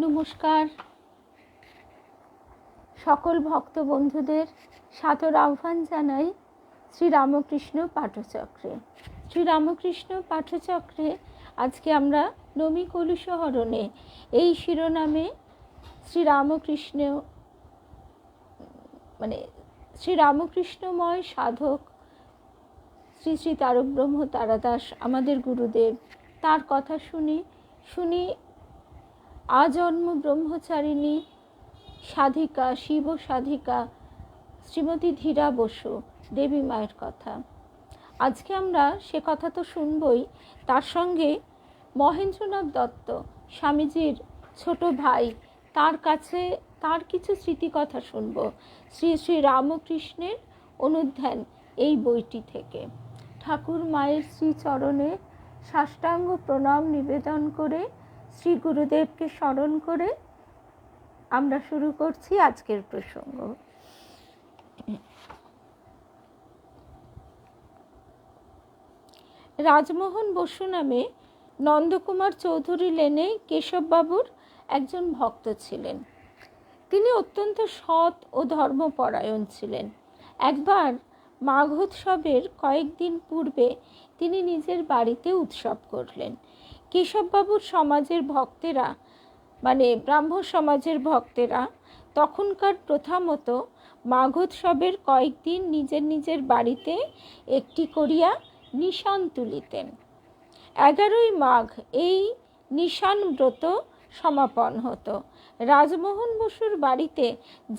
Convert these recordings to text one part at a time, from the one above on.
নমস্কার সকল ভক্ত বন্ধুদের সাদর আহ্বান জানাই শ্রীরামকৃষ্ণ পাঠচক্রে। শ্রীরামকৃষ্ণ পাঠচক্রে আজকে আমরা নমি কলুষহরণে এই শিরোনামে শ্রীরামকৃষ্ণময় সাধক শ্রী শ্রী তারকব্রহ্ম তারাদাস আমাদের গুরুদেব, তার কথা শুনি আজন্ম ব্রহ্মচারিণী সাধিকা, শিব সাধিকা শ্রীমতী ধীরা বসু দেবী মায়ের কথা। আজকে আমরা সে কথা তো শুনবই, তার সঙ্গে মহেন্দ্রনাথ দত্ত স্বামীজির ছোট ভাই, তার কাছে তার কিছু স্মৃতিকথা শুনব শ্রী শ্রী রামকৃষ্ণের অনুধ্যান এই বইটি থেকে। ঠাকুর মায়ের শ্রীচরণে সাষ্টাঙ্গ প্রণাম নিবেদন করে, শ্রী গুরুদেবকে স্মরণ করে আমরা শুরু করছি আজকের প্রসঙ্গ। রাজমোহন বসু নামে নন্দকুমার চৌধুরী লেনে কেশববাবুর একজন ভক্ত ছিলেন। তিনি অত্যন্ত সৎ ও ধর্মপরায়ণ ছিলেন। একবার মাঘোৎসবের কয়েকদিন পূর্বে তিনি নিজের বাড়িতে উৎসব করলেন। কেশববাবুর সমাজের ভক্তেরা, মানে ব্রাহ্ম সমাজের ভক্তেরা, তখনকার প্রথা মতো মাঘোৎসবের কয়েকদিন নিজের নিজের বাড়িতে একটি করিয়া নিশান তুলিতেন। 11ই মাঘ এই নিশান ব্রত সমাপন হতো। রাজমোহন বসুর বাড়িতে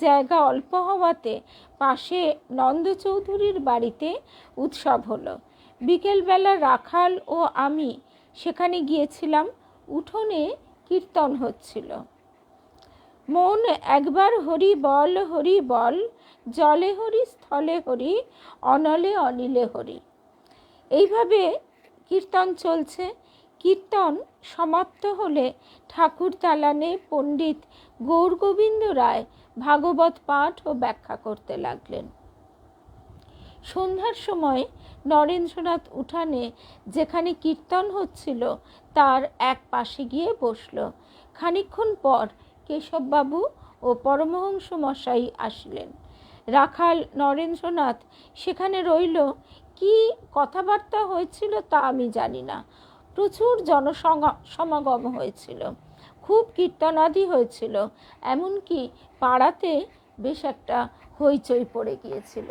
জায়গা অল্প হওয়াতে পাশে নন্দ চৌধুরীর বাড়িতে উৎসব হলো। বিকেলবেলা রাখাল ও আমি সেখানে গিয়েছিলাম। উঠোনে কীর্তন হচ্ছিল। মন একবার হরি বল, জলে হরি, স্থলে হরি, অনলে অনিলে হরি, এইভাবে কীর্তন চলছে। কীর্তন সমাপ্ত হলে ঠাকুর দালানে পণ্ডিত গৌরগোবিন্দ রায় ভাগবত পাঠ ও ব্যাখ্যা করতে লাগলেন। সন্ধ্যার সময় নরেন্দ্রনাথ উঠানে যেখানে কীর্তন হচ্ছিল তার এক পাশে গিয়ে বসল। খানিকক্ষণ পর কেশববাবু ও পরমহংস মশাই আসলেন। রাখাল নরেন্দ্রনাথ সেখানে রইল। কি কথাবার্তা হয়েছিল তা আমি জানি না। প্রচুর জনসমাগম হয়েছিল, খুব কীর্তনাদি হয়েছিল, এমনকি পাড়াতে বেশ একটা হইচই পড়ে গিয়েছিল।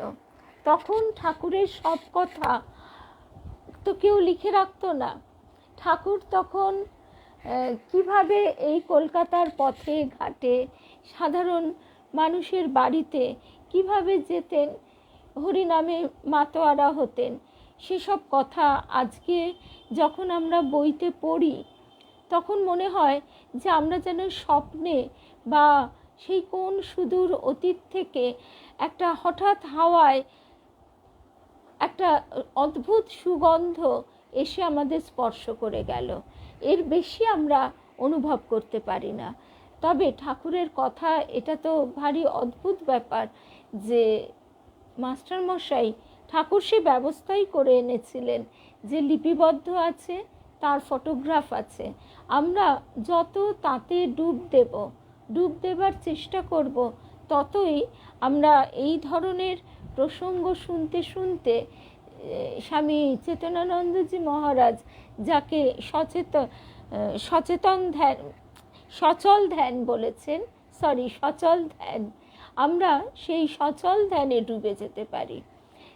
তখন ঠাকুরের সব কথা তো কেউ লিখে রাখতো না। ঠাকুর তখন কিভাবে এই কলকাতার পথে ঘাটে সাধারণ মানুষের বাড়িতে কিভাবে যেতেন, হরিনামে মাতোয়ারা হতেন, সেসব কথা আজকে যখন আমরা বইতে পড়ি তখন মনে হয় যে আমরা যেন স্বপ্নে বা সেই কোন সুদূর অতীত থেকে একটা হঠাৎ হাওয়ায় একটা অদ্ভুত সুগন্ধ এসে আমাদের স্পর্শ করে গেল। এর বেশি আমরা অনুভব করতে পারি না। তবে ঠাকুরের কথা, এটা তো ভারী অদ্ভুত ব্যাপার যে মাস্টারমশাই ঠাকুর সে ব্যবস্থাই করে এনেছিলেন যে লিপিবদ্ধ আছে, তার ফটোগ্রাফ আছে। আমরা যত তাতে ডুব দেবার চেষ্টা করব, ততই আমরা এই ধরনের প্রসঙ্গ শুনতে শুনতে স্বামী চেতনানন্দজি মহারাজ যাকে সচল ধ্যান বলেছেন, সচল ধ্যান, আমরা সেই সচল ধ্যানে ডুবে যেতে পারি।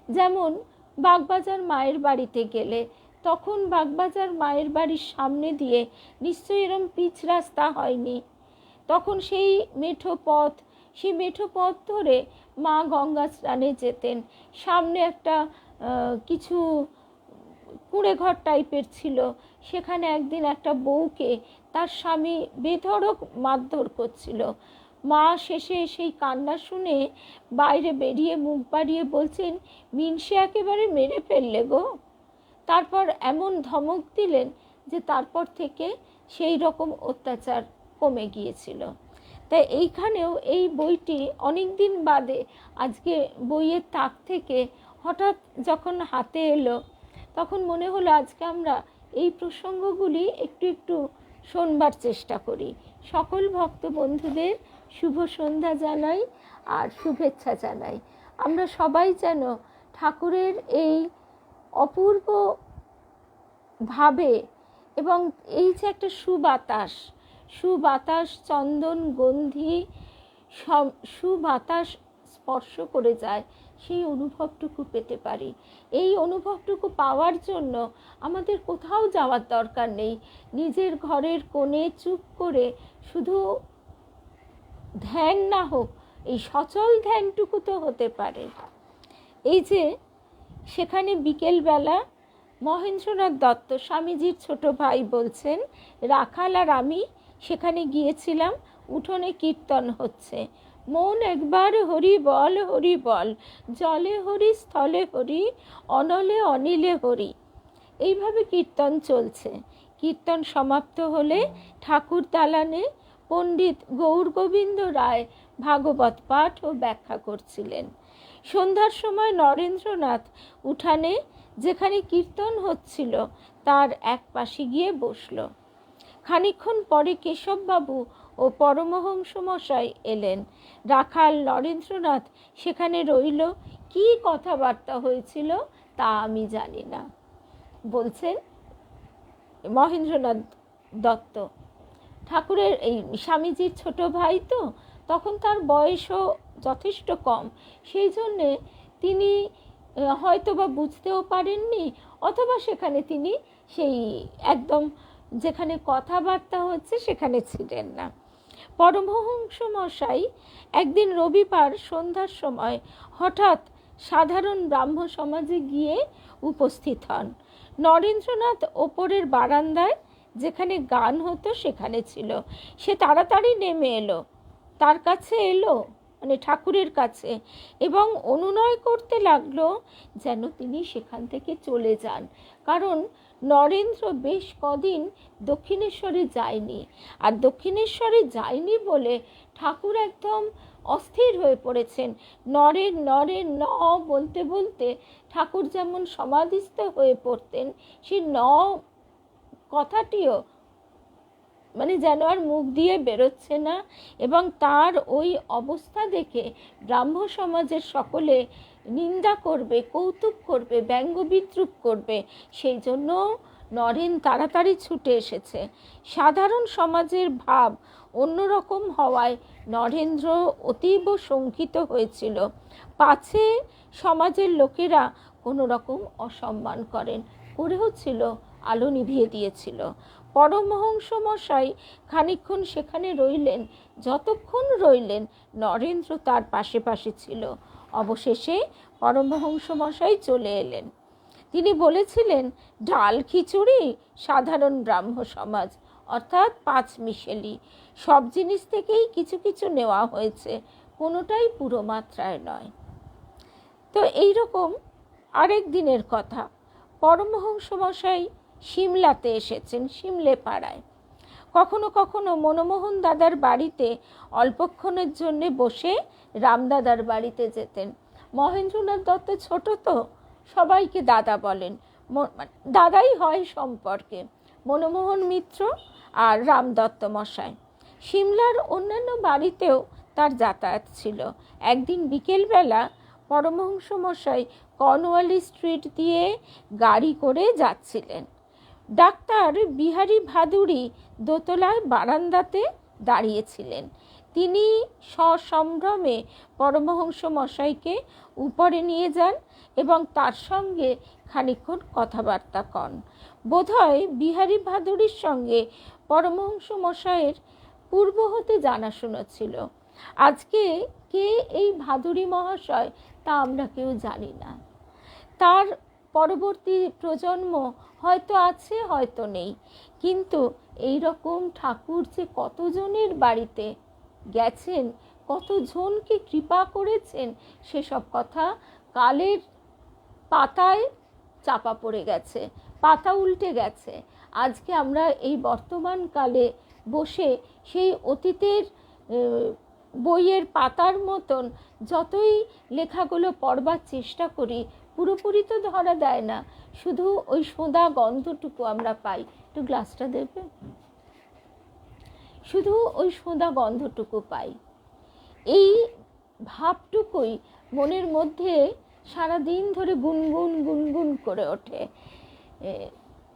যেমন বাগবাজার মায়ের বাড়িতে গেলে তখন বাগবাজার মায়ের বাড়ির সামনে দিয়ে নিশ্চয়ই এরম পিচ রাস্তা হয়নি। তখন সেই মেঠো পথ ধরে মা গঙ্গা স্নানে যেতেন। সামনে একটা কিছু কুঁড়ে ঘর টাইপের ছিল, সেখানে একদিন একটা বউকে তার স্বামী বেধড়ক মারধর করছিল। মা শেষে সেই কান্না শুনে বাইরে বেরিয়ে মুখ বাড়িয়ে বলছেন, মিনসে একেবারে মেরে ফেললে গো। তারপর এমন ধমক দিলেন যে তারপর থেকে সেই রকম অত্যাচার কমে গিয়েছিল। তাই এইখানেও এই বইটি অনেক দিন বাদে আজকে বইয়ের তাক থেকে হঠাৎ যখন হাতে এলো তখন মনে হলো আজকে আমরা এই প্রসঙ্গগুলি একটু একটু শোনবার চেষ্টা করি। সকল ভক্ত বন্ধুদের শুভ সন্ধ্যা জানাই আর শুভেচ্ছা জানাই। আমরা সবাই যেন ঠাকুরের এই অপূর্ব ভাবে এবং এই যে একটা সুবাতাস চন্দন গন্ধি সুবাতাস স্পর্শ করে যায়, সেই অনুভবটুকু পেতে পারি। এই অনুভবটুকু পাওয়ার জন্য আমাদের কোথাও যাওয়ার দরকার নেই। নিজের ঘরের কোণে চুপ করে শুধু ধ্যান না হোক, এই সচল ধ্যানটুকু তো হতে পারে। এই যে সেখানে বিকেলবেলা মহেন্দ্রনাথ দত্ত স্বামীজির ছোট ভাই বলছেন, রাখাল আর আমি সেখানে গিয়েছিলাম, উঠোনে কীর্তন হচ্ছে। মন একবার হরি বল, জলে হরি স্থলে হরি, অনলে অনিলে হরি। এইভাবে কীর্তন চলছে। কীর্তন সমাপ্ত হলে ঠাকুর দালানে পণ্ডিত গৌরগোবিন্দ রায় ভাগবত পাঠ ও ব্যাখ্যা করছিলেন। সন্ধ্যার সময় নরেন্দ্রনাথ উঠানে যেখানে কীর্তন হচ্ছিল তার এক পাশে গিয়ে বসল। খানিকক্ষণ পরে কেশববাবু ও পরমহংস মশাই এলেন। রাখাল নরেন্দ্রনাথ সেখানে রইল। কি কথাবার্তা হয়েছিল তা আমি জানি না, বলছেন মহেন্দ্রনাথ দত্ত। ঠাকুরের এই স্বামীজির ছোট ভাই তো, তখন তার বয়সও যথেষ্ট কম, সেই জন্যে তিনি হয়তো বা বুঝতেও পারেননি, অথবা সেখানে তিনি সেই একদম যেখানে কথাবার্তা হচ্ছে সেখানে ছিলেন না। পরমহংস মশাই একদিন রবিবার সন্ধ্যার সময় হঠাৎ সাধারণ ব্রাহ্ম সমাজে গিয়ে উপস্থিত হন। নরেন্দ্রনাথ ওপরের বারান্দায় যেখানে গান হতো সেখানে ছিল। সে তাড়াতাড়ি নেমে এলো, তার কাছে এলো, মানে ঠাকুরের কাছে, এবং অনুনয় করতে লাগলো যেন তিনি সেখান থেকে চলে যান। কারণ নরেন্দ্র বেশ কদিন দক্ষিণেশ্বরে যায়নি, আর দক্ষিণেশ্বরে যায়নি বলে ঠাকুর একদম অস্থির হয়ে পড়েছেন। নরেন নরেন ন বলতে বলতে ঠাকুর যেমন সমাধিস্থ হয়ে পড়তেন, সেই ন কথাটিও মানে যেন আর মুখ দিয়ে বেরোচ্ছে না। এবং তার ওই অবস্থা দেখে ব্রাহ্ম সমাজের সকলে নিন্দা করবে, কৌতুক করবে, ব্যঙ্গ বিদ্রুপ করবে, সেই জন্য নরেন তাড়াতাড়ি ছুটে এসেছে। সাধারণ সমাজের ভাব অন্যরকম হওয়ায় নরেন্দ্র অতীব শঙ্কিত হয়েছিল, পাছে সমাজের লোকেরা কোনো রকম অসম্মান করেও ছিল, আলো নিভিয়ে দিয়েছিল। পরমহংস মশাই খানিকক্ষণ সেখানে রইলেন। যতক্ষণ রইলেন নরেন্দ্র তার পাশে পাশে ছিল। অবশেষে পরমহংস মশাই চলে এলেন। তিনি বলেছিলেন, ডাল খিচুড়ি সাধারণ ব্রাহ্ম সমাজ, অর্থাৎ পাঁচ মিশেলি, সব জিনিস থেকেই কিছু কিছু নেওয়া হয়েছে, কোনোটাই পুরো মাত্রায় নয়। তো এইরকম আরেক দিনের কথা, পরমহংস মশাই সিমলাতে এসেছেন, সিমলে পাড়ায়। কখনো কখনো মনমোহন দাদার বাড়িতে অল্পক্ষণের জন্যে বসে রামদাদার বাড়িতে যেতেন। মহেন্দ্রনাথ দত্ত ছোট তো, সবাইকে দাদা বলেন, দাদাই হয় সম্পর্কে, মনমোহন মিত্র আর রামদত্ত মশাই। সিমলার অন্যান্য বাড়িতেও তার যাতায়াত ছিল। একদিন বিকেলবেলা পরমহংস মশাই কর্নওয়ালি স্ট্রিট দিয়ে গাড়ি করে যাচ্ছিলেন। ডাক্তার বিহারী ভাদুড়ি দোতলায় বারান্দাতে দাঁড়িয়েছিলেন। তিনি সসম্ভ্রমে পরমহংস মশাইকে উপরে নিয়ে যান এবং তার সঙ্গে খানিকক্ষণ কথাবার্তা কন। বোধহয় বিহারী ভাদুড়ির সঙ্গে পরমহংস মশাইয়ের পূর্ব হতে জানাশোনা ছিল। আজকে কে এই ভাদুড়ি মহাশয় তা আমরা কেউ জানি না। তার পরবর্তী প্রজন্ম হয়তো আছে, হয়তো নেই, কিন্তু এই রকম ঠাকুর যে কতজনের বাড়িতে গেছেন, কতজনকে কৃপা করেছেন, সেসব কথা কালের পাতায় চাপা পড়ে গেছে, পাতা উল্টে গেছে। আজকে আমরা এই বর্তমান কালে বসে সেই অতীতের বইয়ের পাতার মতন যতই লেখাগুলো পড়বার চেষ্টা করি, পুরোপুরি তো ধরা দেয় না, শুধু ওই সোঁদা গন্ধটুকু আমরা পাই। একটু গ্লাসটা দেবে। শুধু ওই সোঁদা গন্ধটুকু পাই। এই ভাবটুকুই মনের মধ্যে সারাদিন ধরে গুনগুন গুনগুন করে ওঠে।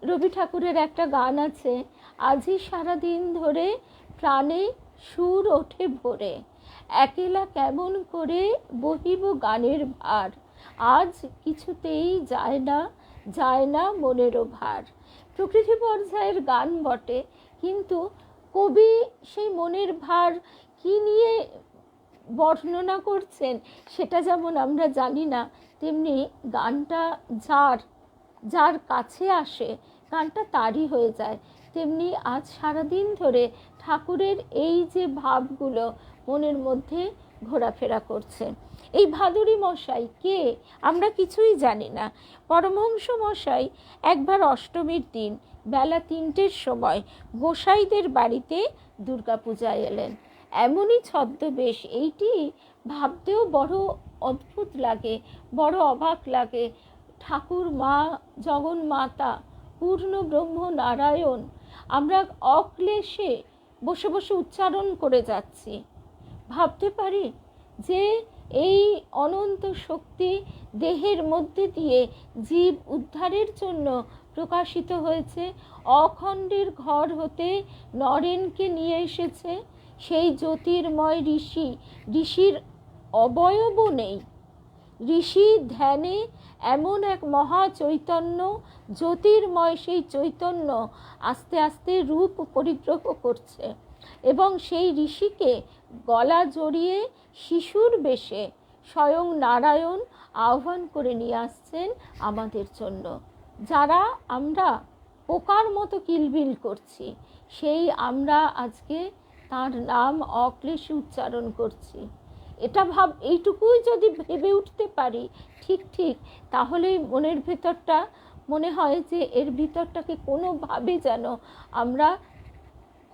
রবি ঠাকুরের একটা গান আছে, আজই সারাদিন ধরে প্রাণে সুর ওঠে ভরে, একেলা কেমন করে বহিব গানের ভার, আজ কিছুতেই যায় না মনেরও ভার। প্রকৃতি পর্যায়ের গান বটে, কিন্তু কবি সেই মনের ভার কি নিয়ে বর্ণনা করছেন সেটা যেমন আমরা জানি না, তেমনি গানটা যার কাছে আসে গানটা তারই হয়ে যায়। তেমনি আজ সারাদিন ধরে ঠাকুরের এই যে ভাবগুলো মনের মধ্যে ঘোরাফেরা করছে। এই ভাদুরী মশাই কে আমরা কিছুই জানি না। পরমহংস মশাই একবার অষ্টমীর দিন বেলা 3টের সময় গোসাইদের বাড়িতে দুর্গাপূজায় এলেন। এমনই ছদ্মবেশ, এইটি ভাবতেও বড় অদ্ভুত লাগে, বড় অবাক লাগে। ঠাকুর মা জগন্মাতা পূর্ণ ব্রহ্ম নারায়ণ আমরা অক্লেশে বসে বসে উচ্চারণ করে যাচ্ছি। ভাবতে পারি যে এই অনন্ত শক্তি দেহের মধ্যে দিয়ে জীব উদ্ধারের জন্য প্রকাশিত হয়েছে। অখণ্ডের ঘর হতে নরেনকে নিয়ে এসেছে। সেই জ্যোতির্ময় ঋষির অবয়বও নেই। ঋষি ধ্যানে এমন এক মহা চৈতন্য, জ্যোতির্ময় সেই চৈতন্য আস্তে আস্তে রূপ পরিগ্রহ করছে এবং সেই ঋষিকে গলা জড়িয়ে শিশুর বেশে স্বয়ং নারায়ণ আহ্বান করে নিয়ে আসছেন আমাদের জন্য। যারা আমরা পোকার মতো কিলবিল করছি, সেই আমরা আজকে তার নাম অক্লেশে উচ্চারণ করছি। এইটুকুই যদি ভেবে উঠতে পারি ঠিক, তাহলে মনের ভেতরটা মনে হয় যে এর ভিতরটাকে কোনোভাবে যেন আমরা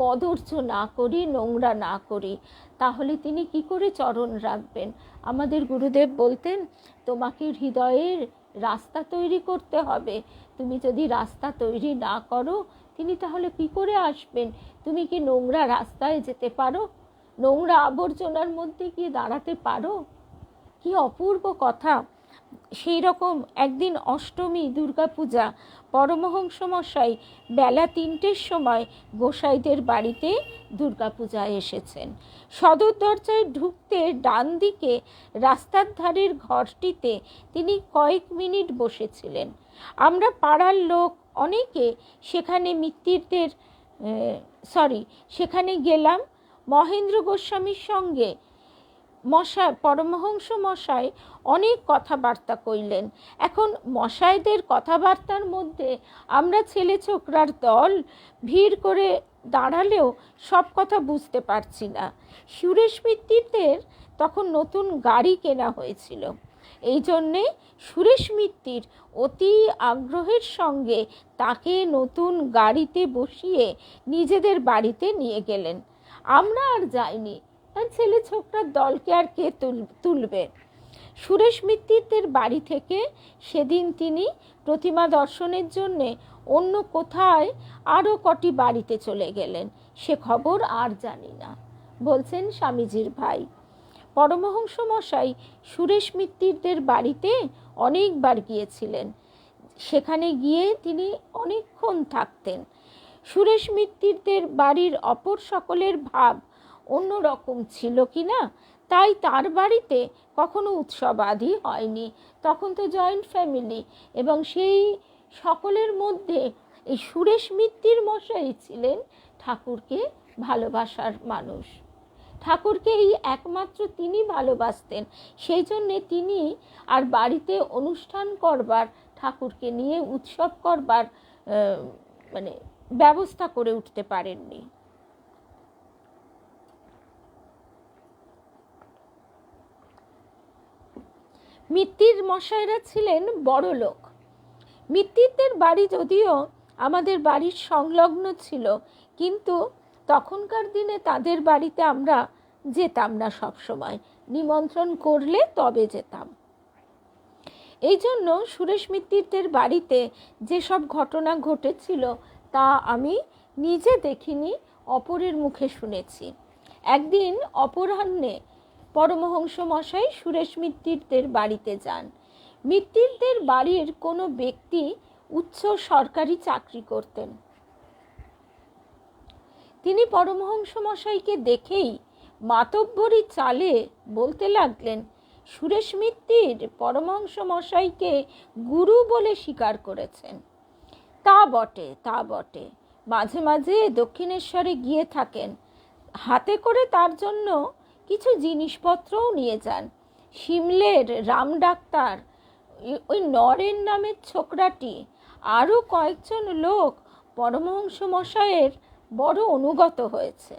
কদর্য না করি, নোংরা না করি। তাহলে তিনি কি করে চরণ রাখবেন? আমাদের গুরুদেব বলতেন, তোমাকে হৃদয়ের রাস্তা তৈরি করতে হবে। তুমি যদি রাস্তা তৈরি না করো, তিনি তাহলে কি করে আসবেন? তুমি কি নোংরা রাস্তায় যেতে পারো? নোংরা আবর্জনার মধ্যে গিয়ে দাঁড়াতে পারো? কি অপূর্ব কথা। সেই রকম একদিন অষ্টমী দুর্গাপূজা, পরমহংস মশাই বেলা 3টের সময় গোসাইদের বাড়িতে দুর্গাপূজায় এসেছেন। সদর দরজায় ঢুকতে ডান দিকে রাস্তার ধারের ঘরটিতে তিনি কয়েক মিনিট বসেছিলেন। আমরা পাড়ার লোক অনেকে সেখানে গেলাম। মহেন্দ্র গোস্বামীর সঙ্গে পরমহংস মশাই অনেক কথাবার্তা কইলেন। এখন মশাইদের কথাবার্তার মধ্যে আমরা ছেলে ছোকরার দল ভিড় করে দাঁড়ালেও সব কথা বুঝতে পারছি না। সুরেশ মিত্তিরদের তখন নতুন গাড়ি কেনা হয়েছিল। এই জন্যে সুরেশ মিত্তির অতি আগ্রহের সঙ্গে তাকে নতুন গাড়িতে বসিয়ে নিজেদের বাড়িতে নিয়ে গেলেন। আমরা আর যাইনি, তার ছেলে ছোকরার দলকে আর কে তুলবে? সুরেশ মিত্তিরদের বাড়ি থেকে সেদিন তিনি প্রতিমা দর্শনের জন্যে অন্য কোথায় আরও কটি বাড়িতে চলে গেলেন। সে খবর আর জানি না, বলছেন স্বামীজির ভাই। পরমহংস মশাই সুরেশ মিত্তিরদের বাড়িতে অনেকবার গিয়েছিলেন। সেখানে গিয়ে তিনি অনেকক্ষণ থাকতেন। সুরেশ মিত্তিরদের বাড়ির অপর সকলের ভাব অন্য রকম ছিল কি না, তাই তার বাড়িতে কখনো উৎসব আদি হয়নি। তখন তো জয়েন্ট ফ্যামিলি, এবং সেই সকলের মধ্যে এই সুরেশ মিত্তির মশাই ছিলেন ঠাকুরকে ভালোবাসার মানুষ। ঠাকুরকে এই একমাত্র তিনি ভালোবাসতেন। সেই জন্যে তিনি আর বাড়িতে অনুষ্ঠান করবার, ঠাকুরকে নিয়ে উৎসব করবার ব্যবস্থা করে উঠতে পারেননি। মিত্তির মশাইরা ছিলেন বড় লোক। মিত্তিরদের বাড়ি যদিও আমাদের বাড়ির সংলগ্ন ছিল, কিন্তু তখনকার দিনে তাদের বাড়িতে আমরা যেতাম না সব সময়, নিমন্ত্রণ করলে তবে যেতাম। এই জন্য সুরেশ মিত্তিরদের বাড়িতে যেসব ঘটনা ঘটেছিল তা আমি নিজে দেখিনি, অপরের মুখে শুনেছি। একদিন অপরাহ্নে পরমহংস মশাই সুরেশ মিত্তিরদের বাড়িতে যান। মিত্তিরদের বাড়ির কোনো ব্যক্তি উচ্চ সরকারি চাকরি করতেন। তিনি পরমহংস মশাইকে দেখেই মাতব্বরি চালে বলতে লাগলেন, সুরেশ মিত্তির পরমহংস মশাইকে গুরু বলে স্বীকার করেছেন। তা বটে, তা বটে। মাঝে মাঝে দক্ষিণেশ্বরে গিয়ে থাকেন, হাতে করে তার জন্য কিছু জিনিসপত্রও নিয়ে যান। সিমলের রাম ডাক্তার, ওই নরেন নামের ছোকরাটি, আরও কয়েকজন লোক পরমহংস মশাইয়ের বড় অনুগত হয়েছে।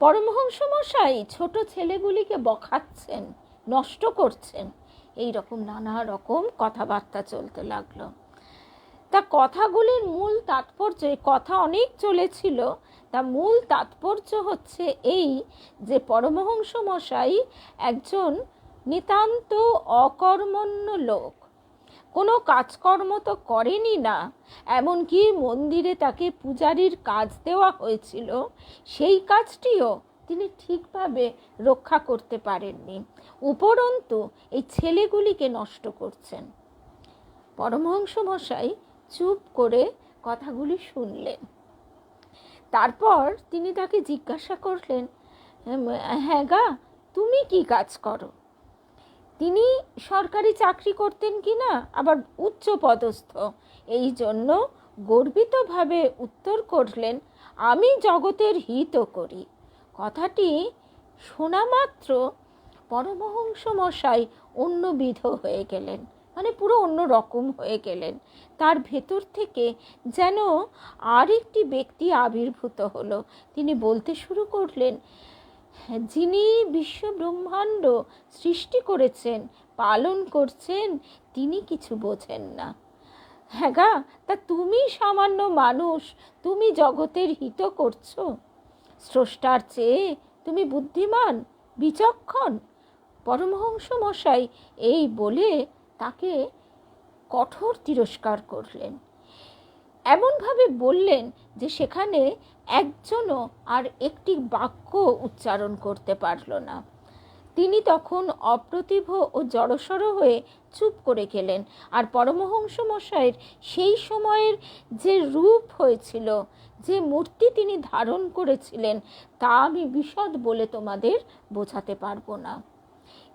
পরমহংস মশাই ছোট ছেলেগুলিকে বকাচ্ছেন, নষ্ট করছেন, এই রকম নানা রকম কথাবার্তা চলতে লাগলো। তা কথাগুলির মূল তাৎপর্য, কথা অনেক চলেছিল, তা মূল তাৎপর্য হচ্ছে এই যে পরমহংস মশাই একজন নিতান্ত অকর্মণ্য লোক, কোনো কাজকর্ম তো করেনি না, এমনকি মন্দিরে তাকে পূজারীর কাজ দেওয়া হয়েছিল, সেই কাজটিও তিনি ঠিকভাবে রক্ষা করতে পারেননি, উপরন্তু এই ছেলেগুলিকে নষ্ট করছেন। পরমহংস মশাই চুপ করে কথাগুলি শুনলেন। তারপর তিনি তাকে জিজ্ঞাসা করলেন, হ্যাঁ গা, তুমি কি কাজ করো? তিনি সরকারি চাকরি করতেন কি না, আবার উচ্চ পদস্থ, এই জন্য গর্বিতভাবে উত্তর করলেন, আমি জগতের হিত করি। কথাটি শোনা মাত্র পরমহংস মশাই অন্যবিধ হয়ে গেলেন, মানে পুরো অন্য রকম হয়ে গেলেন। তার ভেতর থেকে যেন আরেকটি ব্যক্তি আবির্ভূত হলো। তিনি বলতে শুরু করলেন, যিনি বিশ্ব ব্রহ্মাণ্ড সৃষ্টি করেছেন, পালন করছেন, তিনি কিছু বোঝেন না। হ্যাঁ গা, তা তুমি সামান্য মানুষ, তুমি জগতের হিত করছো? স্রষ্টার চেয়ে তুমি বুদ্ধিমান, বিচক্ষণ? পরমহংস মশাই এই বলে তাকে কঠোর তিরস্কার করলেন, এমনভাবে বললেন যে সেখানে একজনও আর একটি বাক্য উচ্চারণ করতে পারল না। তিনি তখন অপ্রতিভ ও জড়সড় হয়ে চুপ করে গেলেন। আর পরমহংস মশাইয়ের সেই সময়ের যে রূপ হয়েছিল, যে মূর্তি তিনি ধারণ করেছিলেন, তা আমি বিশদ বলে তোমাদের বোঝাতে পারবো না।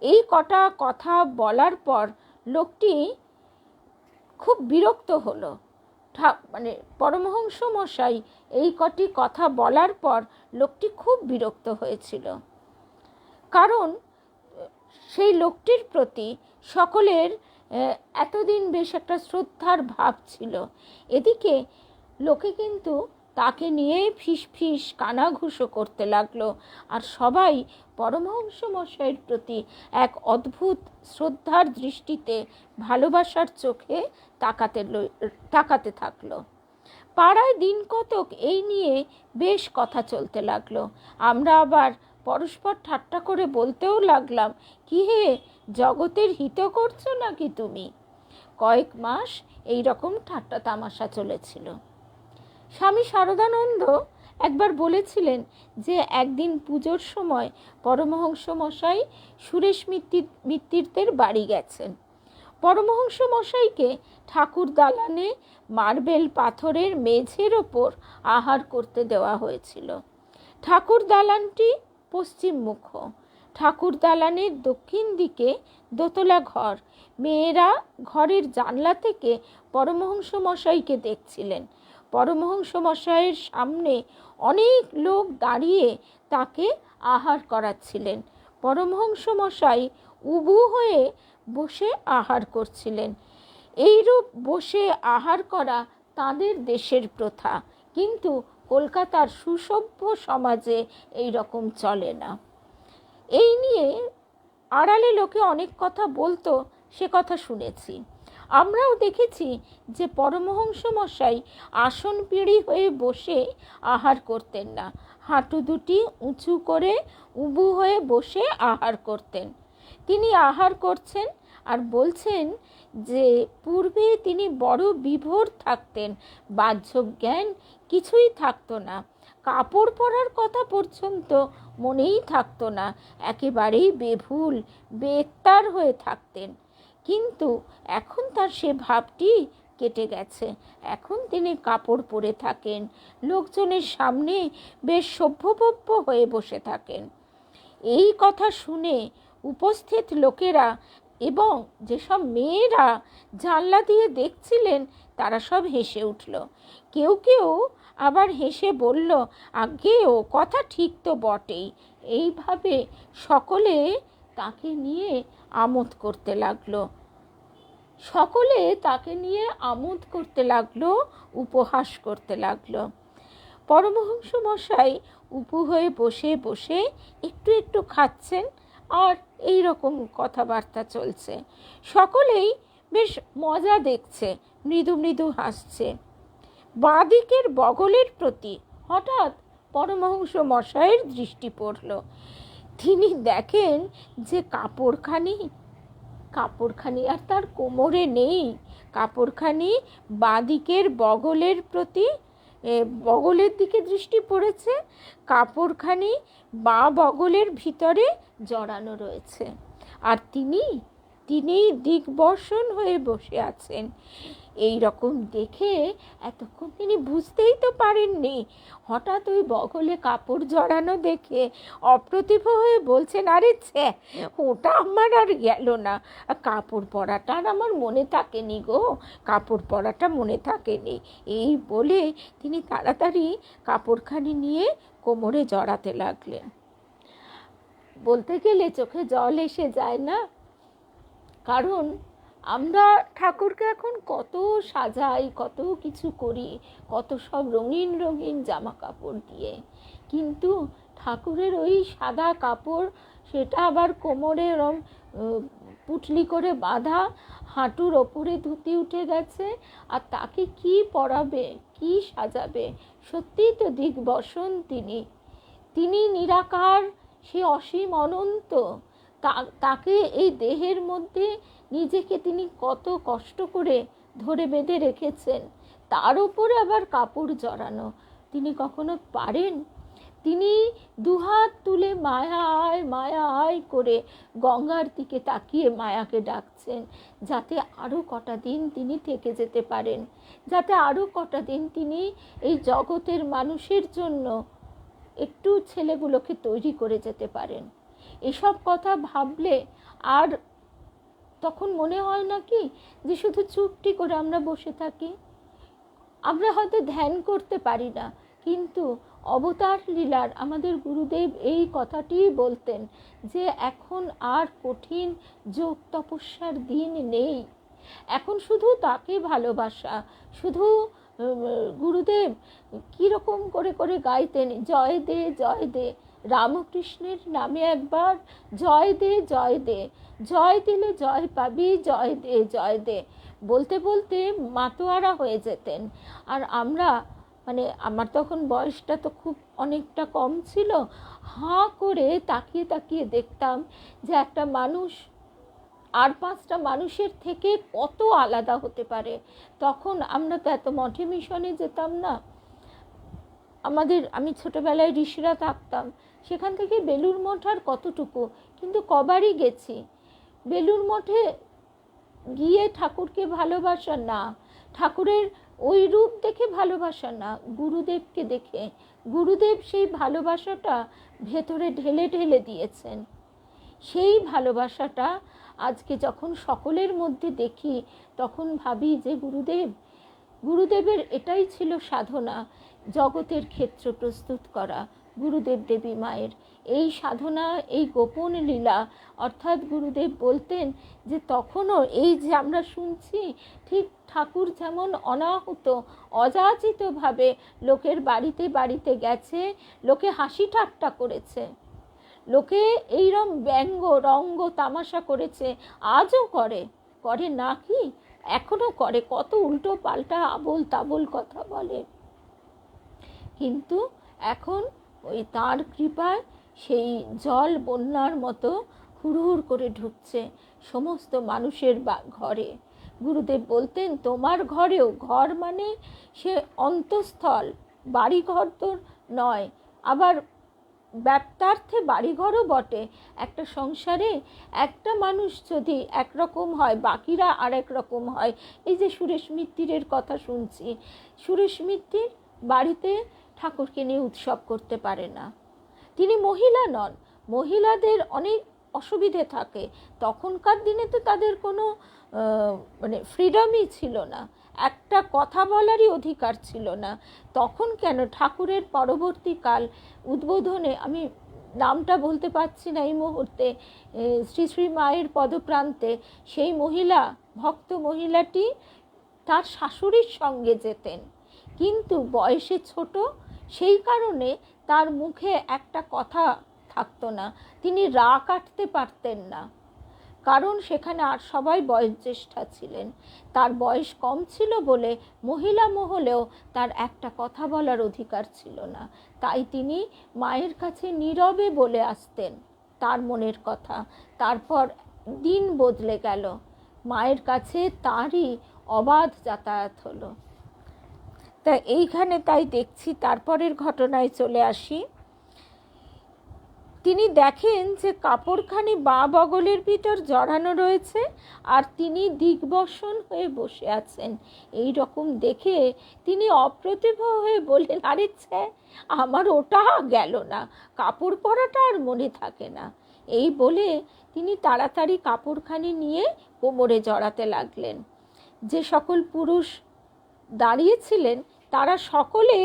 এই কটা কথা বলার পর লোকটি খুব বিরক্ত হলো। মানে পরমহংস মশাই এই কটি কথা বলার পর লোকটি খুব বিরক্ত হয়েছিল, কারণ সেই লোকটির প্রতি সকলের এতদিন বেশ একটা শ্রদ্ধার ভাব ছিল। এদিকে লোকে কিন্তু তাকে নিয়ে ফিস ফিস কানাঘুষো করতে লাগলো, আর সবাই পরমহংস মশাইয়ের প্রতি এক অদ্ভুত শ্রদ্ধার দৃষ্টিতে, ভালোবাসার চোখে তাকাতে থাকলো। পাড়ায় দিন কতক এই নিয়ে বেশ কথা চলতে লাগলো। আমরা আবার পরস্পর ঠাট্টা করে বলতেও লাগলাম, কি হে, জগতের হিত করছো নাকি তুমি? কয়েক মাস এই রকম ঠাট্টা তামাশা চলেছিল। স্বামী শারদানন্দ একবার বলেছিলেন যে একদিন পুজোর সময় পরমহংস মশাই সুরেশ মিত্তিরদের বাড়ি গেছেন। পরমহংস মশাইকে ঠাকুর দালানে মার্বেল পাথরের মেঝের ওপর আহার করতে দেওয়া হয়েছিল। ঠাকুর দালানটি পশ্চিমমুখ। ঠাকুর দালানের দক্ষিণ দিকে দোতলা ঘর। মেয়েরা ঘরের জানলা থেকে পরমহংস মশাইকে দেখছিলেন। পরমহংস মশাইয়ের সামনে অনেক লোক দাঁড়িয়ে তাকে আহার করাচ্ছিলেন। পরমহংস মশাই উবু হয়ে বসে আহার করছিলেন। এইরূপ বসে আহার করা তাদের দেশের প্রথা, কিন্তু কলকাতার সুসভ্য সমাজে এই রকম চলে না। এই নিয়ে আড়ালে লোকে অনেক কথা বলতো, সে কথা শুনেছি। আমরাও দেখেছি যে পরমহংস মশাই আসন পিঁড়ি হয়ে বসে আহার করতেন না, হাঁটু দুটি উঁচু করে উবু হয়ে বসে আহার করতেন। তিনি আহার করছেন আর বলছেন যে পূর্বে তিনি বড় বিভোর থাকতেন, বাহ্য জ্ঞান কিছুই থাকতো না, কাপড় পরার কথা পর্যন্ত মনেই থাকতো না, একেবারেই বেভুল বেত্তার হয়ে থাকতেন। কিন্তু এখন তার সে ভাবটি কেটে গেছে। এখন তিনি কাপড় পরে থাকেন, লোকজনের সামনে বেশ সভ্যভব্য হয়ে বসে থাকেন। এই কথা শুনে উপস্থিত লোকেরা এবং যেসব মেয়েরা জানলা দিয়ে দেখছিলেন তারা সব হেসে উঠল। কেউ কেউ আবার হেসে বলল, আগে ও কথা ঠিক তো বটেই। এইভাবে সকলে তাকে নিয়ে আমোদ করতে লাগলো, উপহাস করতে লাগলো। পরমহংস মশাই উপু হয়ে বসে বসে একটু একটু খাচ্ছেন, আর এই রকম কথাবার্তা চলছে। সকলেই বেশ মজা দেখছে, মৃদু মৃদু হাসছে। বাঁদিকের বগলের প্রতি হঠাৎ পরমহংস মশাইয়ের দৃষ্টি পড়ল। তিনি দেখেন যে কাপড়খানি আর তার কোমরে নেই। কাপড়খানি বাঁদিকের বগলের দিকে দৃষ্টি পড়েছে, কাপড়খানি বাঁ বগলের ভিতরে জড়ানো রয়েছে, আর তিনি দিগ্বর্ষণ হয়ে বসে আছেন। এই রকম দেখে এতক্ষণ তিনি বুঝতেই তো পারেননি। হঠাৎ ওই বগলে কাপড় জড়ানো দেখে অপ্রতিভ হয়ে বলছেন, আরে ছ্যা, ওটা আমার আর গেল না, কাপড় পরাটা আর আমার মনে থাকেনি গো, কাপড় পরাটা মনে থাকেনি। এই বলে তিনি তাড়াতাড়ি কাপড়খানি নিয়ে কোমরে জড়াতে লাগলেন। বলতে গেলে চোখে জল এসে যায় না, কারণ আমরা ঠাকুরকে এখন কত সাজাই, কত কিছু করি, কত সব রঙিন রঙিন জামা কাপড় দিয়ে, কিন্তু ঠাকুরের ওই সাদা কাপড়, সেটা আবার কোমরে পুটলি করে বাঁধা, হাঁটুর ওপরে ধুতি উঠে গেছে, আর তাকে কি পরাবে, কি সাজাবে? সত্যিই তো দিগ্বর্ষণ তিনি নিরাকার, সে অসীম অনন্ত। তাকে এই দেহের মধ্যে নিজেকে তিনি কত কষ্ট করে ধরে বেঁধে রেখেছেন, তার উপরে আবার কাপড় জড়ানো। তিনি কখনো পারেন? তিনি দুহাত তুলে মায়া আয় করে গঙ্গার দিকে তাকিয়ে মায়াকে ডাকছেন, যাতে আরও কটা দিন তিনি থেকে যেতে পারেন, যাতে আরও কটা দিন তিনি এই জগতের মানুষের জন্য একটু ছেলেগুলোকে তৈরি করে যেতে পারেন। এসব কথা ভাবলে আর তখন মনে হয় না কি যে শুধু চুপটি করে আমরা বসে থাকি? আমরা হয়তো ধ্যান করতে পারি না, কিন্তু অবতার লীলার আমাদের গুরুদেব এই কথাটিই বলতেন যে এখন আর কঠিন যোগ তপস্যার দিন নেই, এখন শুধু তাকে ভালোবাসা। শুধু গুরুদেব কীরকম করে করে গাইতেন, জয় দে জয় দে, রামকৃষ্ণের নামে একবার জয় দে জয় দে, জয় দিলে জয় পাবি, জয় দে জয় দে, বলতে বলতে মাতোয়ারা হয়ে যেতেন। আর আমরা, আমার তখন বয়সটা তো খুব অনেকটা কম ছিল, হাঁ করে তাকিয়ে তাকিয়ে দেখতাম যে একটা মানুষ আর 5টা মানুষের থেকে কত আলাদা হতে পারে। তখন আমরা তো এত মঠে মিশনে যেতাম না। আমি ছোটবেলায় ঋষিরা থাকতাম, সেখান থেকে বেলুড় মঠ আর কতটুকু, কিন্তু কবারই গেছি। বেলুড় মঠে গিয়ে ঠাকুরকে ভালোবাসা না, ঠাকুরের ওই রূপ দেখে ভালোবাসা না, গুরুদেবকে দেখে। গুরুদেব সেই ভালোবাসাটা ভেতরে ঢেলে ঢেলে দিয়েছেন। সেই ভালোবাসাটা আজকে যখন সকলের মধ্যে দেখি, তখন ভাবি যে গুরুদেবের এটাই ছিল সাধনা, জগতের ক্ষেত্র প্রস্তুত করা। গুরুদেব দেবী মায়ের এই সাধনা, এই গোপন লীলা, অর্থাৎ গুরুদেব বলতেন যে তখনও এই যে আমরা শুনছি, ঠিক ঠাকুর যেমন অনাহুত অযাচিতভাবে লোকের বাড়িতে বাড়িতে গেছে, লোকে হাসি ঠাট্টা করেছে, লোকে এইরকম ব্যঙ্গ রঙ্গ তামাশা করেছে, আজও করে না কি, এখনো করে, কত উল্টো পাল্টা আবোল তাবোল কথা বলে। কিন্তু এখন ওই তাঁর কৃপায় সেই জল বন্যার মতো হুড়হুড় করে ঢুকছে সমস্ত মানুষের ঘরে। গুরুদেব বলতেন তোমার ঘরেও, ঘর মানে সে অন্তঃস্থল, বাড়িঘর তো নয়, আবার ব্যপ্তার্থে বাড়িঘরও বটে। একটা সংসারে একটা মানুষ যদি একরকম হয়, বাকিরা আরেক রকম হয়। এই যে সুরেশ মিত্তিরের কথা শুনছি, সুরেশ মিত্তির বাড়িতে ঠাকুরকে নিয়ে উৎসব করতে পারে না। তিনি মহিলা নন, মহিলাদের অনেক অসুবিধে থাকে। তখনকার দিনে তো তাদের কোনো মানে ফ্রিডমই ছিল না, একটা কথা বলারই অধিকার ছিল না। তখন কেন ঠাকুরের পরবর্তীকাল উদ্বোধনে, আমি নামটা বলতে পারছি না এই মুহূর্তে, শ্রী শ্রী মায়ের পদপ্রান্তে সেই মহিলা, ভক্ত মহিলাটি তার শাশুড়ির সঙ্গে যেতেন, কিন্তু বয়সে ছোট, সেই কারণে তার মুখে একটা কথা থাকতো না, তিনি রা কাটতে পারতেন না, কারণ সেখানে আর সবাই বয়োজ্যেষ্ঠা ছিলেন। তার বয়স কম ছিল বলে মহিলা মহলেও তার একটা কথা বলার অধিকার ছিল না। তাই তিনি মায়ের কাছে নীরবে বলে আসতেন তার মনের কথা। তারপর দিন বদলে গেল, মায়ের কাছে তারই অবাধ যাতায়াত হলো। তা এইখানে তাই দেখছি, তারপরের ঘটনায় চলে আসি। তিনি দেখেন যে কাপড়খানি বাঁ বগলের ভিতর জড়ানো রয়েছে, আর তিনি দিগ্বসন হয়ে বসে আছেন। এই রকম দেখে তিনি অপ্রতিভ হয়ে বললেন, আরে ছে, আমার ওটা গেল না, কাপড় পরাটা আর মনে থাকে না। এই বলে তিনি তাড়াতাড়ি কাপড়খানি নিয়ে কোমরে জড়াতে লাগলেন। যে সকল পুরুষ দাঁড়িয়েছিলেন তারা সকলে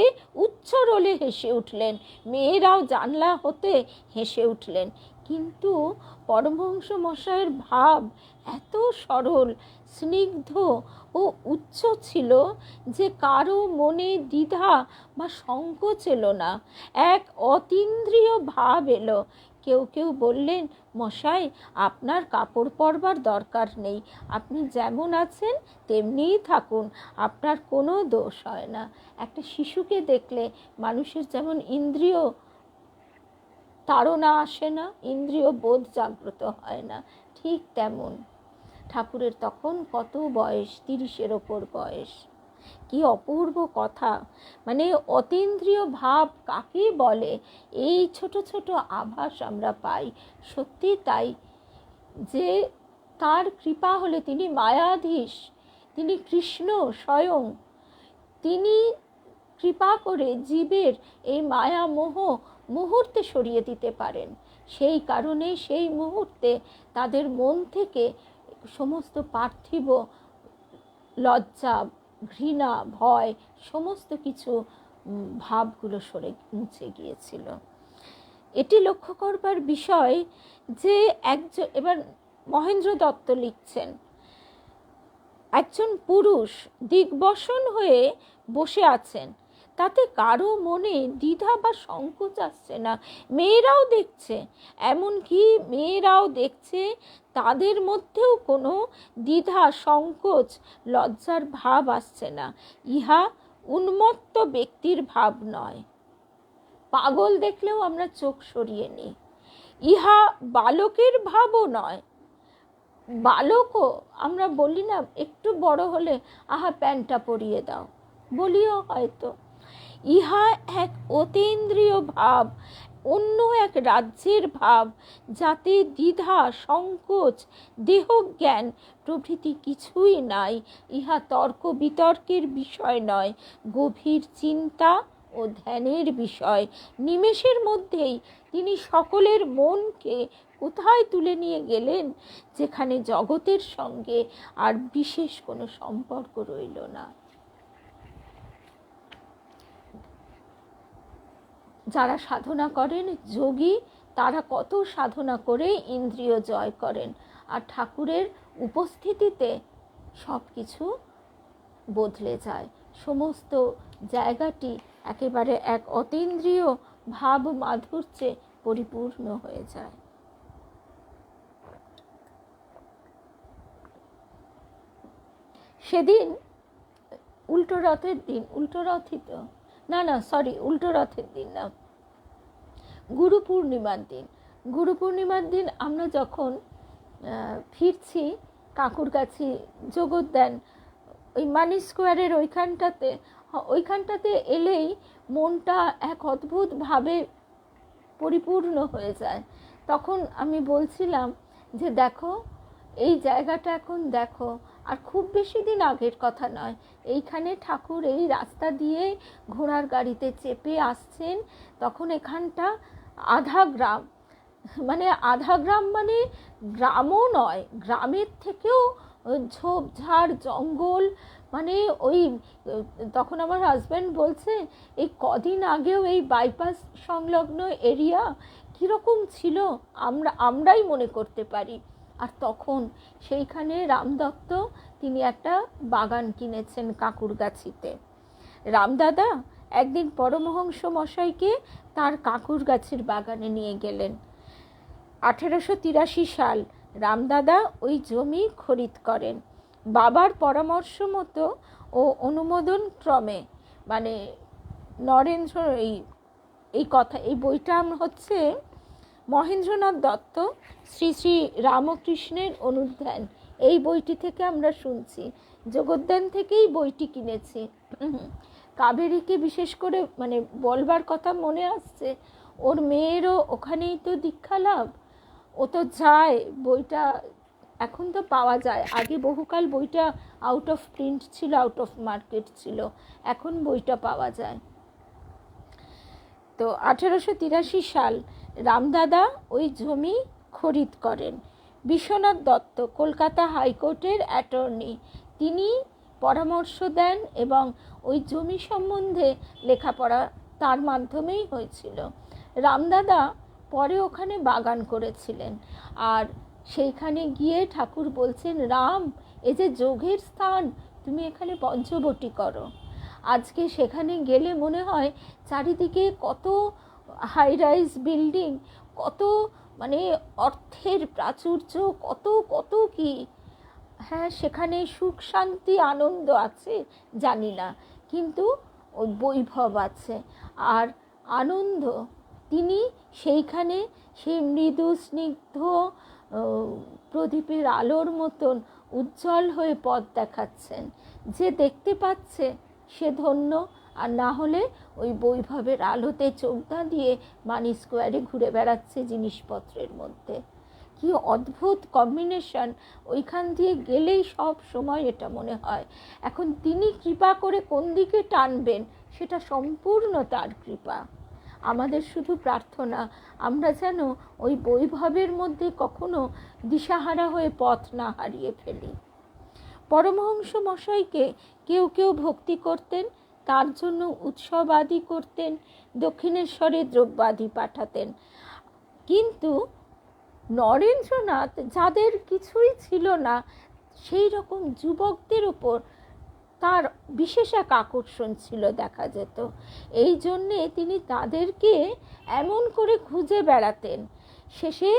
উচ্চরোলে হেসে উঠলেন, মেয়েরাও জানলা হতে হেসে উঠলেন। কিন্তু পরমহংস মশাইয়ের ভাব এত সরল, স্নিগ্ধ ও উচ্চ ছিল যে কারো মনে দ্বিধা বা সংকোচ এলো না, এক অতীন্দ্রিয় ভাব এলো। কেউ কেউ বললেন, মশাই আপনার কাপড় পরবার দরকার নেই, আপনি যেমন আছেন তেমনিই থাকুন, আপনার কোনো দোষ হয় না। একটা শিশুকে দেখলে মানুষের যেমন ইন্দ্রিয় তাড়না আসে না, ইন্দ্রিয় বোধ জাগ্রত হয় না, ঠিক তেমন ঠাকুরের তখন কত বয়স, 30-এর ওপর বয়স। কি অপূর্ব কথা, মানে অতীন্দ্রিয় ভাব কাকে বলে, এই ছোট ছোট আভাস আমরা পাই। সত্যি তাই, যে তার কৃপা হলে, তিনি মায়াধীশ, তিনি কৃষ্ণ স্বয়ং, তিনি কৃপা করে জীবের এই মায়া মোহ মুহূর্তে সরিয়ে দিতে পারেন। সেই কারণে সেই মুহূর্তে তাদের মন থেকে সমস্ত পার্থিব লজ্জা, ঘৃণা, ভয়, সমস্ত কিছু ভাবগুলো সরে মুছে গিয়েছিল। এটি লক্ষ্য করবার বিষয় যে একজন, এবার মহেন্দ্র দত্ত লিখছেন, একজন পুরুষ দিগ্বসন হয়ে বসে আছেন, তাতে কারো মনে দ্বিধা বা সংকোচ আসছে না। মেয়েরাও দেখছে, এমনকি মেয়েরাও দেখছে, তাদের মধ্যেও কোনো দ্বিধা, সংকোচ, লজ্জার ভাব আসছে না। ইহা উন্মত্ত ব্যক্তির ভাব নয়। পাগল দেখলেও আমরা চোখ সরিয়ে নিই। ইহা বালকের ভাবও নয়। বালকও আমরা বলি না, একটু বড় হলে আহা প্যান্টটা পরিয়ে দাও, বলিও হয়তো। ইহা এক অতীন্দ্রিয় ভাব, অন্য এক রাজ্যের ভাব, যাতে দ্বিধা, সংকোচ, দেহজ্ঞান প্রভৃতি কিছুই নাই। ইহা তর্ক বিতর্কের বিষয় নয়, গভীর চিন্তা ও ধ্যানের বিষয়। নিমেষের মধ্যেই তিনি সকলের মনকে কোথায় তুলে নিয়ে গেলেন, যেখানে জগতের সঙ্গে আর বিশেষ কোনো সম্পর্ক রইল না। যারা সাধনা করেন, যোগী, তারা কত সাধনা করে ইন্দ্রিয় জয় করেন, আর ঠাকুরের উপস্থিতিতে সব কিছু বদলে যায়। সমস্ত জায়গাটি একেবারে এক অতীন্দ্রিয় ভাব মাধুর্যে পরিপূর্ণ হয়ে যায়। সেদিন উল্টো রথের দিন, উল্টো রথই তো, উল্টো রথের দিন না, গুরু পূর্ণিমার দিন। গুরু পূর্ণিমার দিন আমরা যখন ফিরছি কাকুর কাছে, জগদ্যান ওই মানি স্কোয়ারের ওইখানটাতে ওইখানটাতে এলেই মনটা এক অদ্ভুতভাবে পরিপূর্ণ হয়ে যায়। তখন আমি বলছিলাম যে দেখো এই জায়গাটা এখন দেখো, আর খুব বেশি দিন আগের কথা নয়, এইখানে ঠাকুর এই রাস্তা দিয়ে ঘোড়ার গাড়িতে চেপে আসছেন, তখন এখানটা আধা গ্রাম, মানে আধা গ্রাম মানে গ্রামও নয়, গ্রামের থেকেও ঝোপঝাড় জঙ্গল, মানে ওই তখন আমার হাজব্যান্ড বলছে এই কদিন আগেও এই বাইপাস সংলগ্ন এরিয়া কীরকম ছিল আমরাই মনে করতে পারি। আর তখন সেইখানে রামদত্ত তিনি একটা বাগান কিনেছেন কাকুরগাছিতে। রামদাদা একদিন পরমহংস মশাইকে তার কাকুরগাছির বাগানে নিয়ে গেলেন। 1883 সাল রামদাদা ওই জমি খরিদ করেন বাবার পরামর্শ মতো ও অনুমোদন ক্রমে। মানে নরেন্দ্র এই কথা, এই বইটা হচ্ছে মহেন্দ্রনাথ দত্ত শ্রী শ্রী রামকৃষ্ণের অনুধ্যান, এই বইটি থেকে আমরা শুনছি। জগদ্যান থেকেই বইটি কিনেছি। কাবেরীকে বিশেষ করে মানে বলবার কথা মনে আসছে, ওর মেয়েরও ওখানেই তো দীক্ষা লাভ, ও তো যায়, বইটা এখন তো পাওয়া যায়, আগে বহুকাল বইটা আউট অফ প্রিন্ট ছিল, আউট অফ মার্কেট ছিল, এখন বইটা পাওয়া যায়। তো 1883 সাল রামদাদা ওই জমি খরিদ করেন। বিশ্বনাথ দত্ত কলকাতা হাইকোর্টের অ্যাটর্নি, তিনি পরামর্শ দেন এবং ওই জমি সম্বন্ধে লেখাপড়া তার মাধ্যমেই হয়েছিল। রামদাদা পরে ওখানে বাগান করেছিলেন, আর সেইখানে গিয়ে ঠাকুর বলছেন, রাম এ যে যোগের স্থান, তুমি এখানে পঞ্চবটি করো। আজকে সেখানে গেলে মনে হয় চারিদিকে কত হাই রাইজ বিল্ডিং, কত মানে অর্থের প্রাচুর্য, কত কত কি। হ্যাঁ, সেখানে সুখ শান্তি আনন্দ আছে জানি না, কিন্তু ওই বৈভব আছে আর আনন্দ। তিনি সেইখানে সেই মৃদু স্নিগ্ধ প্রদীপের আলোর মতন উজ্জ্বল হয়ে পথ দেখাচ্ছেন। যে দেখতে পাচ্ছে সে ধন্য, আর না হলে ওই বৈভবের আলোতে চোখ না দিয়ে মানি স্কোয়ারে ঘুরে বেড়াচ্ছে জিনিসপত্রের মধ্যে। কি অদ্ভুত কম্বিনেশন! ওইখান দিয়ে গেলেই সব সময় এটা মনে হয়। এখন তিনি কৃপা করে কোন দিকে টানবেন সেটা সম্পূর্ণ তার কৃপা। আমাদের শুধু প্রার্থনা আমরা যেন ওই বৈভবের মধ্যে কখনো দিশাহারা হয়ে পথ না হারিয়ে ফেলি। পরমহংস মশাইকে কেউ কেউ ভক্তি করতেন, তার জন্য উৎসব আদি করতেন, দক্ষিণেশ্বরে দ্রব্যাদি পাঠাতেন। কিন্তু নরেন্দ্রনাথ যাদের কিছুই ছিল না, সেই রকম যুবকদের উপর তার বিশেষ এক আকর্ষণ ছিল দেখা যেত। এই জন্যে তিনি তাদেরকে এমন করে খুঁজে বেড়াতেন। শেষে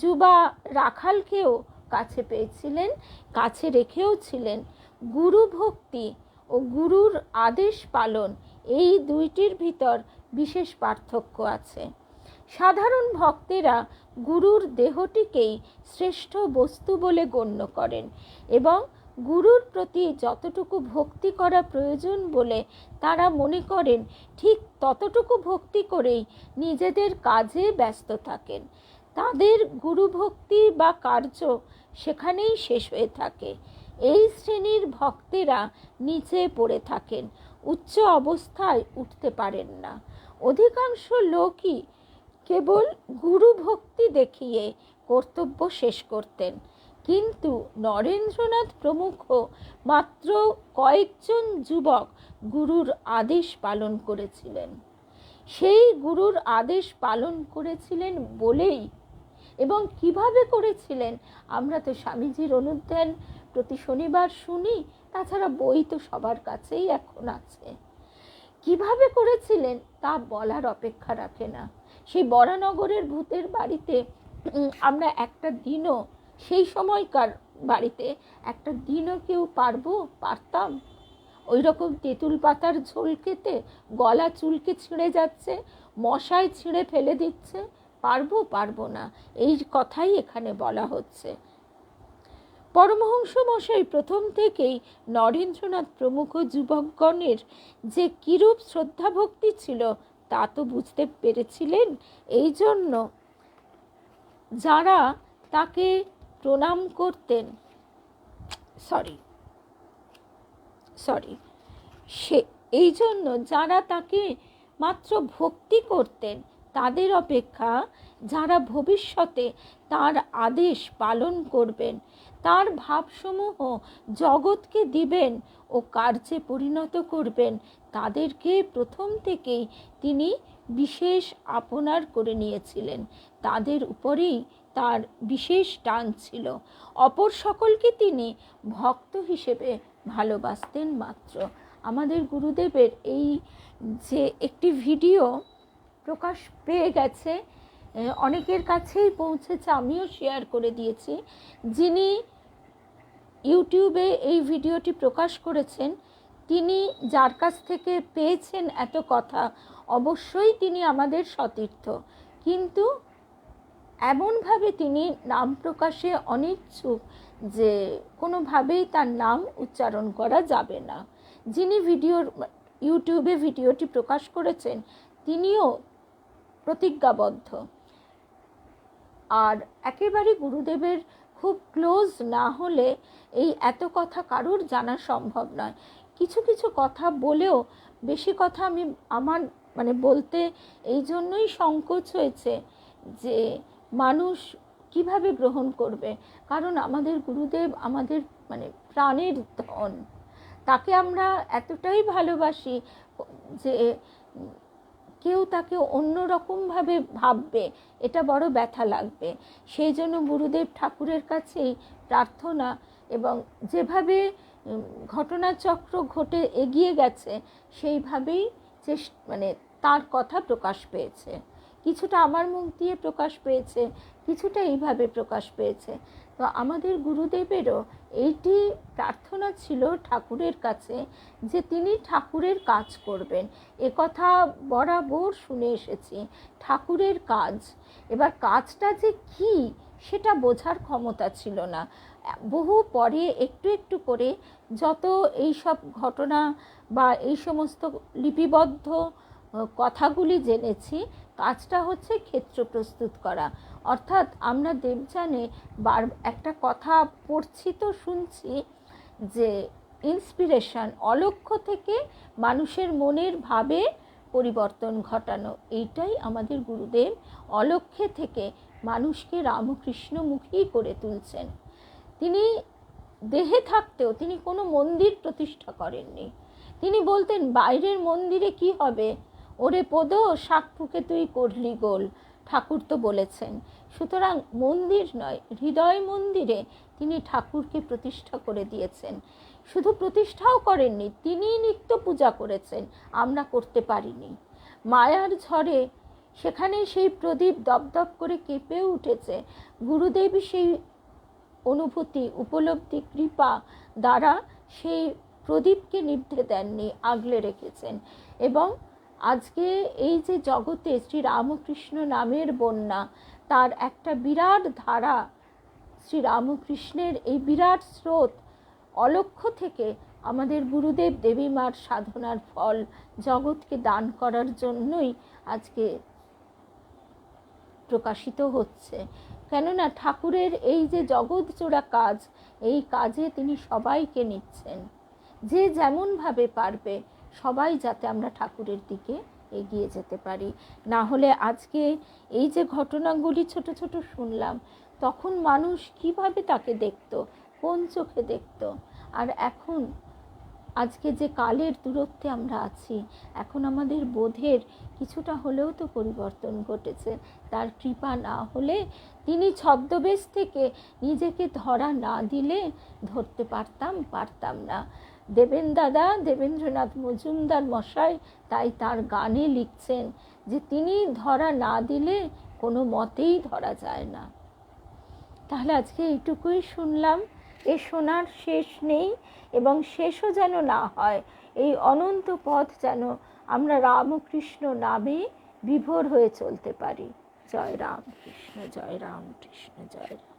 যুবা রাখালকেও কাছে পেয়েছিলেন, কাছে রেখেও ছিলেন। গুরু ভক্তি ও গুরুর আদেশ পালন, এই দুইটির ভিতর বিশেষ পার্থক্য আছে। সাধারণ ভক্তেরা গুরুর দেহটিকেই শ্রেষ্ঠ বস্তু বলে গণ্য করেন এবং গুরুর প্রতি যতটুকু ভক্তি করা প্রয়োজন বলে তারা মনে করেন, ঠিক ততটুকু ভক্তি করেই নিজেদের কাজে ব্যস্ত থাকেন। তাদের গুরু ভক্তি বা কার্য সেখানেই শেষ হয়ে থাকে। এই শ্রেণীর ভক্তেরা নিচে পড়ে থাকেন, উচ্চ অবস্থায় উঠতে পারেন না। অধিকাংশ লোকই কেবল গুরু ভক্তি দেখিয়ে কর্তব্য শেষ করতেন, কিন্তু নরেন্দ্রনাথ প্রমুখ মাত্র কয়েকজন যুবক গুরুর আদেশ পালন করেছিলেন। সেই গুরুর আদেশ পালন করেছিলেন বলেই, এবং কিভাবে করেছিলেন আমরা তো স্বামীজির অনুধ্যান প্রতি শনিবার শুনি, তাছাড়া বই তো সবার কাছেই এখন আছে। কিভাবে করেছিলেন তা বলার অপেক্ষা রাখে না। সেই বরানগরের ভূতের বাড়িতে আমরা একটা দিনও, সেই সময়কার বাড়িতে একটা দিনও কেউ পারতাম ওই রকম তেঁতুল পাতার ঝোল খেতে? গলা চুলকে ছিঁড়ে যাচ্ছে, মশায় ছিঁড়ে ফেলে দিচ্ছে, পারবো না, এই কথাই এখানে বলা হচ্ছে। পরমহংস মশাই প্রথম থেকেই নরেন্দ্রনাথ প্রমুখ যুবকগণের যে কিরূপ শ্রদ্ধা ভক্তি ছিল তা তো বুঝতে পেরেছিলেন। এই জন্য যারা তাকে প্রণাম করতেন, এই জন্য যারা তাকে মাত্র ভক্তি করতেন তাদের অপেক্ষা যারা ভবিষ্যতে তার আদেশ পালন করবেন, তার ভাবসমূহ জগৎকে দিবেন ও কার্যে পরিণত করবেন, তাদেরকে প্রথম থেকেই তিনি বিশেষ আপনার করে নিয়েছিলেন। তাদের উপরেই তার বিশেষ টান ছিল। অপর সকলকে তিনি ভক্ত হিসেবে ভালোবাসতেন মাত্র। আমাদের গুরুদেবের এই যে একটি ভিডিও প্রকাশ পেয়ে গেছে, অনেকের কাছেই পৌঁছেছে, আমিও শেয়ার করে দিয়েছি। যিনি ইউটিউবে এই ভিডিওটি প্রকাশ করেছেন, তিনি যার কাছ থেকে পেয়েছেন এত কথা, অবশ্যই তিনি আমাদের সতীর্থ, কিন্তু এমনভাবে তিনি নাম প্রকাশে অনিচ্ছুক যে কোনোভাবেই তার নাম উচ্চারণ করা যাবে না। যিনি ইউটিউবে ভিডিওটি প্রকাশ করেছেন তিনিও প্রতিজ্ঞাবদ্ধ। আর একেবারে গুরুদেবের খুব ক্লোজ না হলে এই এত কথা কারোর জানা সম্ভব নয়। কিছু কিছু কথা বলেও বেশি কথা আমার বলতে এই জন্যই সংকোচ হয়েছে যে মানুষ কিভাবে গ্রহণ করবে। কারণ আমাদের গুরুদেব আমাদের প্রাণের ধন, তাকে আমরা এতটাই ভালোবাসি যে কেউ তাকে অন্যরকমভাবে ভাববে, এটা বড় ব্যথা লাগবে। সেই জন্য গুরুদেব ঠাকুরের কাছেই প্রার্থনা, এবং যেভাবে ঘটনাচক্র ঘটে এগিয়ে গেছে সেইভাবেই তার কথা প্রকাশ পেয়েছে। কিছুটা আমার মুখ দিয়ে প্রকাশ পেয়েছে, কিছুটা এইভাবে প্রকাশ পেয়েছে। তো আমাদের গুরুদেবেরও এইটি প্রার্থনা ছিল ঠাকুরের কাছে যে তিনি ঠাকুরের কাজ করবেন। কথা বরাবর শুনে এসেছি, ঠাকুরের কাজ। এবার কাজটা যে কি সেটা বোঝার ক্ষমতা ছিল না। বহু পরে একটু একটু করে যত এই সব ঘটনা বা এই সমস্ত লিপিবদ্ধ কথাগুলি জেনেছি, কাজটা হচ্ছে ক্ষেত্র প্রস্তুত করা। অর্থাৎ আমরা দেবযানে একটা কথা পড়ছি তো শুনছি যে ইন্সপিরেশন, অলক্ষ্য থেকে মানুষের মনের ভাবে পরিবর্তন ঘটানো, এইটাই আমাদের গুরুদেব অলক্ষ্যে থেকে মানুষকে রামকৃষ্ণমুখী করে তুলছেন। তিনি দেহে থাকতেও তিনি কোনো মন্দির প্রতিষ্ঠা করেননি। তিনি বলতেন বাইরের মন্দিরে কি হবে, ওরে পদ শাক ফুকে তুই করলি গোল, ঠাকুর তো বলেছেন। সুতরাং মন্দির নয়, হৃদয় মন্দিরে তিনি ঠাকুরকে প্রতিষ্ঠা করে দিয়েছেন। শুধু প্রতিষ্ঠাও করেননি, তিনি নিত্য পূজা করেছেন, আমরা করতে পারিনি। মায়ার ঝড়ে সেখানে সেই প্রদীপ দপদপ করে কেঁপে উঠেছে। গুরুদেব সেই অনুভূতি, উপলব্ধি, কৃপা দ্বারা সেই প্রদীপকে নিভতে দেননি, আগলে রেখেছেন। এবং আজকে এই যে জগতে শ্রীরামকৃষ্ণ নামের বন্যা, তার একটা বিরাট ধারা, শ্রীরামকৃষ্ণের এই বিরাট স্রোত অলক্ষ্য থেকে আমাদের গুরুদেব দেবীমার সাধনার ফল জগৎকে দান করার জন্যই আজকে প্রকাশিত হচ্ছে। কেননা ঠাকুরের এই যে জগৎ জোড়া কাজ, এই কাজে তিনি সবাইকে নিচ্ছেন, যে যেমনভাবে পারবে সবাই যাতে আমরা ঠাকুরের দিকে এগিয়ে যেতে পারি। না হলে আজকে এই যে ঘটনাগুলি ছোট ছোট শুনলাম, তখন মানুষ কিভাবে তাকে দেখত, কোন চোখে দেখত। আর এখন আজকে যে কালের দূরত্বে আমরা আছি, এখন আমাদের বোধের কিছুটা হলেও তো পরিবর্তন ঘটেছে। তার কৃপা না হলে, তিনি ছদ্মবেশ থেকে নিজেকে ধরা না দিলে ধরতে পারতাম না। দেবেন্দ্রনাথ মজুমদার মশাই তাই তার গানে লিখছেন যে তিনি ধরা না দিলে কোনো মতেই ধরা যায় না। তাহলে আজকে এইটুকুই শুনলাম। এ শোনার শেষ নেই, এবং শেষও যেন না হয়। এই অনন্ত পথ যেন আমরা রামকৃষ্ণ নামে বিভোর হয়ে চলতে পারি। জয় রামকৃষ্ণ, জয় রামকৃষ্ণ, জয় রাম।